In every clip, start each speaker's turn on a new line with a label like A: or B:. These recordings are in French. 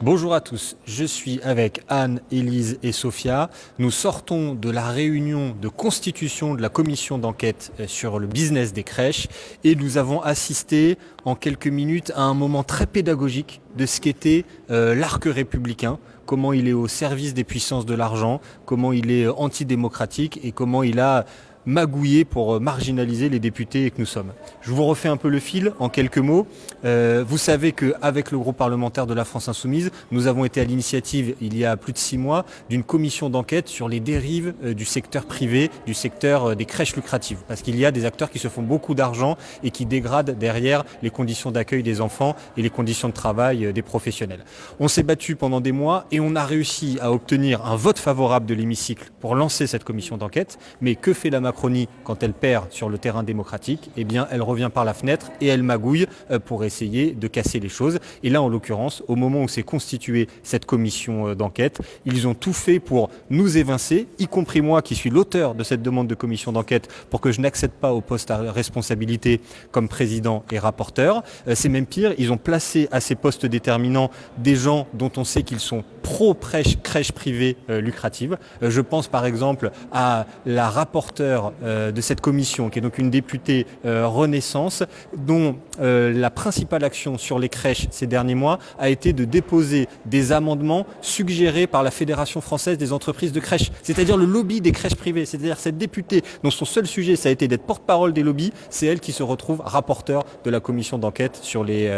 A: Bonjour à tous, je suis avec Anne, Élise et Sophia. Nous sortons de la réunion de constitution de la commission d'enquête sur le business des crèches et nous avons assisté en quelques minutes à un moment très pédagogique de ce qu'était l'arc républicain, comment il est au service des puissances de l'argent, comment il est antidémocratique et comment il a magouillé pour marginaliser les députés que nous sommes. Je vous refais un peu le fil en quelques mots. Vous savez qu'avec le groupe parlementaire de la France Insoumise, nous avons été à l'initiative, il y a plus de 6 mois, d'une commission d'enquête sur les dérives du secteur privé, du secteur des crèches lucratives. Parce qu'il y a des acteurs qui se font beaucoup d'argent et qui dégradent derrière les conditions d'accueil des enfants et les conditions de travail des professionnels. On s'est battu pendant des mois et on a réussi à obtenir un vote favorable de l'hémicycle pour lancer cette commission d'enquête. Mais que fait la Macronie quand elle perd sur le terrain démocratique? Eh bien, elle revient par la fenêtre et elle magouille pour essayer de casser les choses. Et là, en l'occurrence, au moment où s'est constituée cette commission d'enquête, ils ont tout fait pour nous évincer, y compris moi qui suis l'auteur de cette demande de commission d'enquête pour que je n'accède pas au poste à responsabilité comme président et rapporteur. C'est même pire, ils ont placé à ces postes déterminants des gens dont on sait qu'ils sont pro-crèche privée lucrative. Je pense par exemple à la rapporteure de cette commission, qui est donc une députée Renaissance, dont la principale action sur les crèches ces derniers mois a été de déposer des amendements suggérés par la Fédération française des entreprises de crèches, c'est-à-dire le lobby des crèches privées, c'est-à-dire cette députée dont son seul sujet ça a été d'être porte-parole des lobbies, c'est elle qui se retrouve rapporteure de la commission d'enquête sur les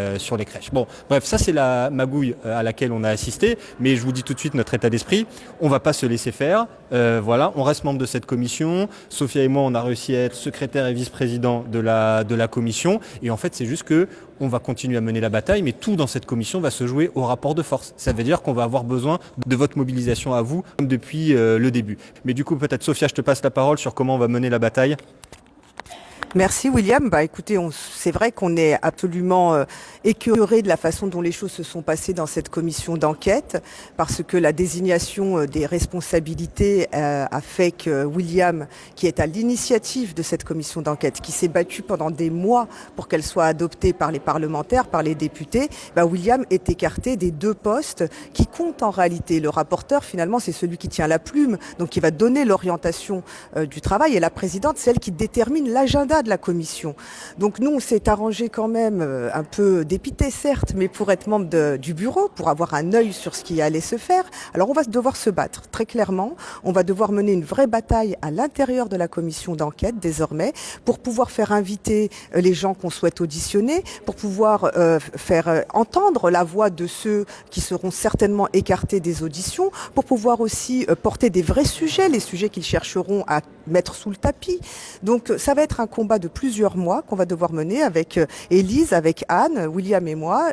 A: crèches. Bon, bref, ça c'est la magouille à laquelle on a assisté, mais je vous dis tout de suite notre état d'esprit, on va pas se laisser faire, voilà, on reste membre de cette commission, Sophia et moi on a réussi à être secrétaire et vice-président de la commission, et en fait c'est juste que on va continuer à mener la bataille, mais tout dans cette commission va se jouer au rapport de force. Ça veut dire qu'on va avoir besoin de votre mobilisation à vous, comme depuis le début. Mais du coup, peut-être Sophia, je te passe la parole sur comment on va mener la bataille.
B: Merci William. Écoutez, c'est vrai qu'on est absolument écœuré de la façon dont les choses se sont passées dans cette commission d'enquête, parce que la désignation des responsabilités a fait que William, qui est à l'initiative de cette commission d'enquête, qui s'est battu pendant des mois pour qu'elle soit adoptée par les parlementaires, par les députés, William est écarté des 2 postes qui comptent en réalité. Le rapporteur, finalement, c'est celui qui tient la plume, donc qui va donner l'orientation du travail, et la présidente, c'est elle qui détermine l'agenda de la commission. Donc nous, on s'est arrangé quand même, un peu dépité certes, mais pour être membre du bureau, pour avoir un œil sur ce qui allait se faire. Alors on va devoir se battre, très clairement. On va devoir mener une vraie bataille à l'intérieur de la commission d'enquête désormais, pour pouvoir faire inviter les gens qu'on souhaite auditionner, pour pouvoir faire entendre la voix de ceux qui seront certainement écartés des auditions, pour pouvoir aussi porter des vrais sujets, les sujets qu'ils chercheront à mettre sous le tapis. Donc ça va être un combat de plusieurs mois qu'on va devoir mener avec Élise, avec Anne, William et moi.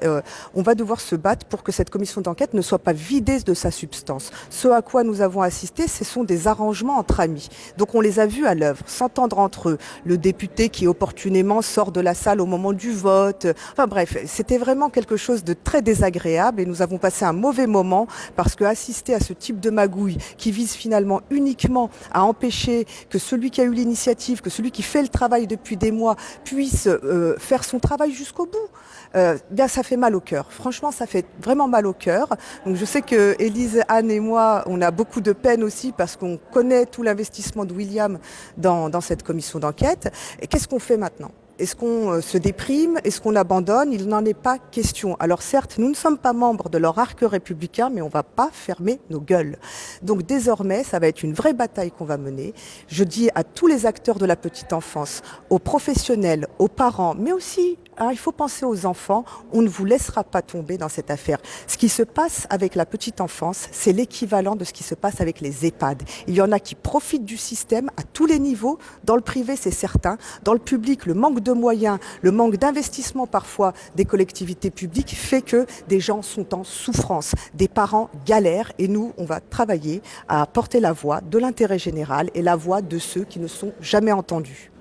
B: On va devoir se battre pour que cette commission d'enquête ne soit pas vidée de sa substance. Ce à quoi nous avons assisté, ce sont des arrangements entre amis. Donc on les a vus à l'œuvre, s'entendre entre eux. Le député qui opportunément sort de la salle au moment du vote. Enfin bref, c'était vraiment quelque chose de très désagréable et nous avons passé un mauvais moment parce que assister à ce type de magouille qui vise finalement uniquement à empêcher que celui qui a eu l'initiative, que celui qui fait le travail depuis des mois puisse faire son travail jusqu'au bout, bien ça fait mal au cœur. Franchement, ça fait vraiment mal au cœur. Donc je sais que Élise, Anne et moi, on a beaucoup de peine aussi parce qu'on connaît tout l'investissement de William dans cette commission d'enquête. Et qu'est-ce qu'on fait maintenant ? Est-ce qu'on se déprime? Est-ce qu'on abandonne? Il n'en est pas question. Alors certes, nous ne sommes pas membres de leur arc républicain, mais on ne va pas fermer nos gueules. Donc désormais, ça va être une vraie bataille qu'on va mener. Je dis à tous les acteurs de la petite enfance, aux professionnels, aux parents, mais aussi, il faut penser aux enfants, on ne vous laissera pas tomber dans cette affaire. Ce qui se passe avec la petite enfance, c'est l'équivalent de ce qui se passe avec les EHPAD. Il y en a qui profitent du système à tous les niveaux. Dans le privé, c'est certain. Dans le public, le manque de moyens, le manque d'investissement parfois des collectivités publiques fait que des gens sont en souffrance. Des parents galèrent et nous, on va travailler à porter la voix de l'intérêt général et la voix de ceux qui ne sont jamais entendus.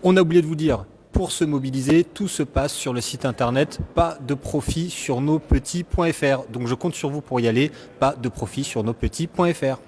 A: On a oublié de vous dire, pour se mobiliser, tout se passe sur le site internet pas de profit sur nos petits.fr. Donc je compte sur vous pour y aller, pas de profit sur nos petits.fr.